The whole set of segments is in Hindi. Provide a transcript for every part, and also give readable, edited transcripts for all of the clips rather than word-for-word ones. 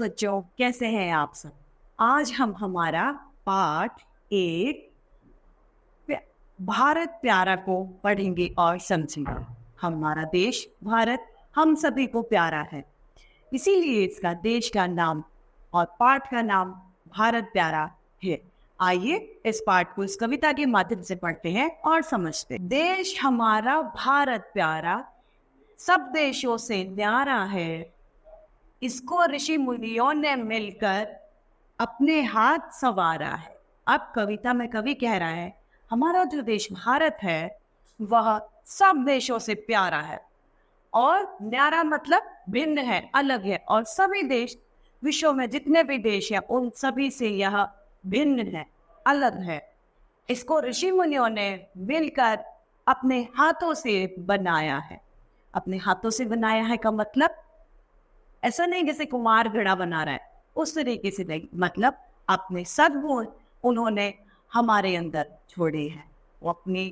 बच्चों, कैसे हैं आप सब। आज हम हमारा पाठ एक भारत प्यारा को पढ़ेंगे और समझेंगे। हमारा देश भारत हम सभी को प्यारा है, इसीलिए इसका देश का नाम और पाठ का नाम भारत प्यारा है। आइए इस पाठ को इस कविता के माध्यम से पढ़ते हैं और समझते हैं। देश हमारा भारत प्यारा, सब देशों से न्यारा है। इसको ऋषि मुनियों ने मिलकर अपने हाथ संवारा है। अब कविता में कवि कह रहा है हमारा जो देश भारत है वह सब देशों से प्यारा है, और न्यारा मतलब भिन्न है, अलग है, और सभी देश विश्व में जितने भी देश हैं उन सभी से यह भिन्न है, अलग है। इसको ऋषि मुनियों ने मिलकर अपने हाथों से बनाया है। अपने हाथों से बनाया है का मतलब ऐसा नहीं जैसे कुमार घड़ा बना रहा है, उस तरीके से नहीं, मतलब अपने सद्गुण उन्होंने हमारे अंदर छोड़े हैं। वो अपनी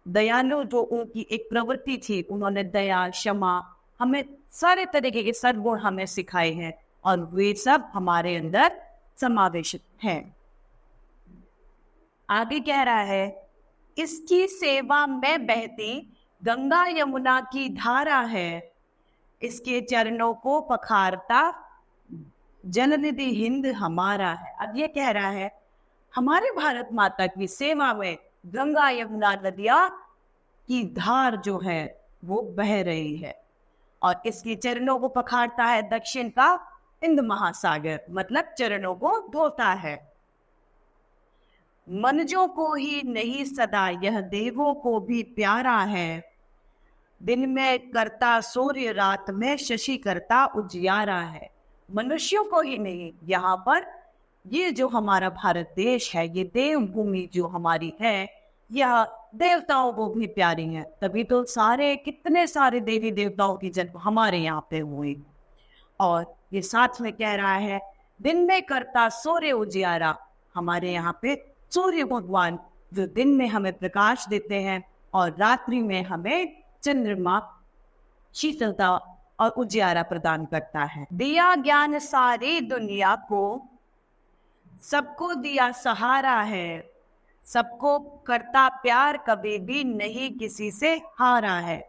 दयालु जो उनकी एक प्रवृत्ति थी, उन्होंने दया, क्षमा, हमें सारे तरीके के सद्गुण हमें सिखाए हैं, और वे सब हमारे अंदर समावेशित हैं। आगे कह रहा है इसकी सेवा में बहती गंगा यमुना की धारा है। इसके चरणों को पखारता जननिधि हिंद हमारा है। अब ये कह रहा है हमारे भारत माता की सेवा में गंगा यमुना नदियां की धार जो है वो बह रही है, और इसके चरणों को पखारता है दक्षिण का हिंद महासागर, मतलब चरणों को धोता है। मनुजों को ही नहीं सदा यह देवों को भी प्यारा है। दिन में करता सूर्य, रात में शशि करता उजियारा है। मनुष्यों को ही नहीं, यहाँ पर ये जो हमारा भारत देश है, ये देव भूमि जो हमारी है, यह देवताओं को भी प्यारी है। तभी तो कितने सारे देवी देवताओं की जन्म हमारे यहाँ पे हुए। और ये साथ में कह रहा है दिन में करता सूर्य उजियारा। हमारे यहाँ पे सूर्य भगवान जो दिन में हमें प्रकाश देते हैं और रात्रि में हमें चंद्रमा शीतलता और उजियारा प्रदान करता है। दिया ज्ञान सारी दुनिया को, सबको दिया सहारा है। सबको करता प्यार, कभी भी नहीं किसी से हारा है।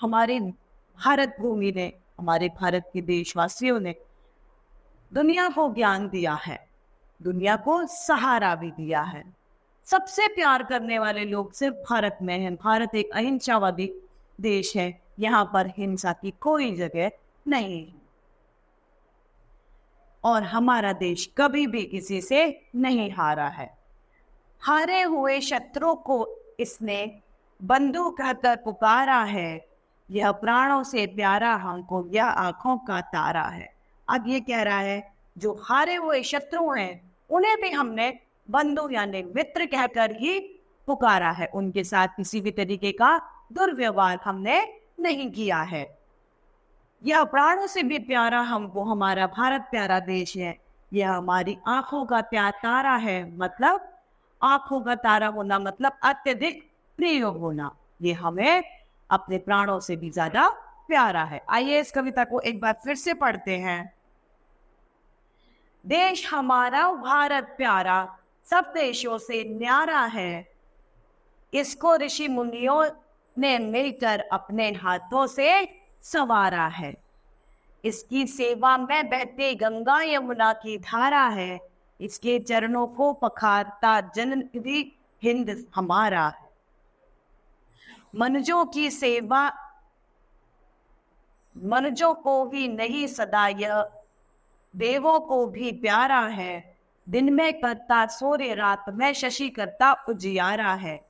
हमारे भारत भूमि ने, हमारे भारत के देशवासियों ने दुनिया को ज्ञान दिया है, दुनिया को सहारा भी दिया है। सबसे प्यार करने वाले लोग सिर्फ भारत में हैं। भारत एक अहिंसावादी देश है, यहाँ पर हिंसा की कोई जगह नहीं है, और हमारा देश कभी भी किसी से नहीं हारा है। हारे हुए शत्रु को इसने बंधु कहकर पुकारा है। यह प्राणों से प्यारा हमको, यह आंखों का तारा है। अब ये कह रहा है जो हारे हुए शत्रु हैं उन्हें भी हमने बंधु यानी मित्र कहकर ही पुकारा है। उनके साथ किसी भी तरीके का दुर्व्यवहार हमने नहीं किया है। यह प्राणों से भी प्यारा हमको, हमारा भारत प्यारा देश है। यह हमारी आंखों का तारा है, मतलब आंखों का तारा होना मतलब अत्यधिक प्रिय होना। ये हमें अपने प्राणों से भी ज्यादा प्यारा है। आइए इस कविता को एक बार फिर से पढ़ते हैं। देश हमारा भारत प्यारा, सब देशों से न्यारा है। इसको ऋषि मुनियों ने मिलकर अपने हाथों से संवारा है। इसकी सेवा में बहते गंगा यमुना की धारा है। इसके चरणों को पखारता जननिधि हिंद हमारा है। मनुजों की सेवा, मनुजों को भी नहीं सदा यह देवों को भी प्यारा है। दिन में करता सूर्य, रात में शशि करता उजियारा है।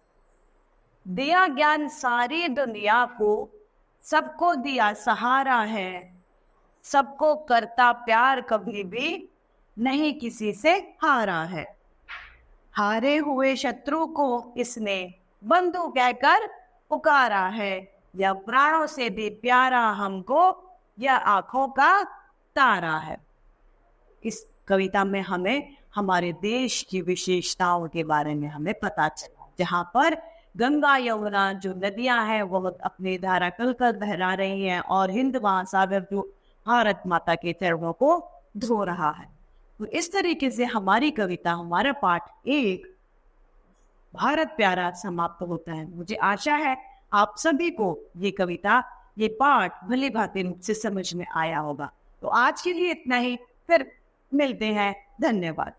दिया ज्ञान सारी दुनिया को, सबको दिया सहारा है। सबको करता प्यार, कभी भी नहीं किसी से हारा है। हारे हुए शत्रु को इसने बंधु कहकर पुकारा है। यह प्राणों से भी प्यारा हमको, यह आंखों का तारा है। इस कविता में हमें हमारे देश की विशेषताओं के बारे में हमें पता चला, जहाँ पर गंगा यमुना जो नदियां हैं वो अपनी धारा कल बहरा रही हैं, और हिंद महासागर जो भारत माता के चरणों को धो रहा है। तो इस तरीके से हमारी कविता, हमारा पाठ एक भारत प्यारा समाप्त होता है। मुझे आशा है आप सभी को ये कविता, ये पाठ भली भांति रूप से समझ में आया होगा। तो आज के लिए इतना ही, फिर मिलते हैं। धन्यवाद।